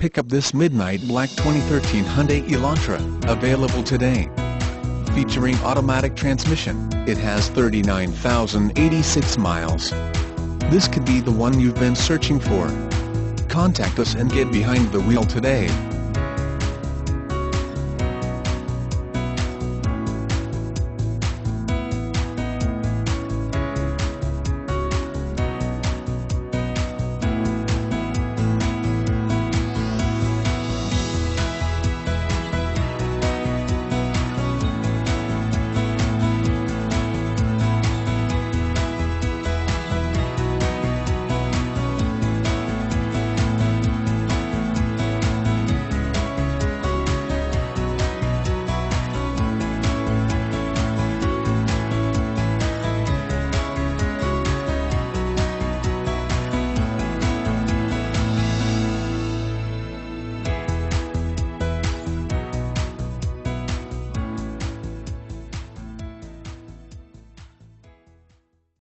pick up this midnight black 2013 Hyundai Elantra, available today. Featuring automatic transmission, it has 39,086 miles. This could be the one you've been searching for. Contact us and get behind the wheel today.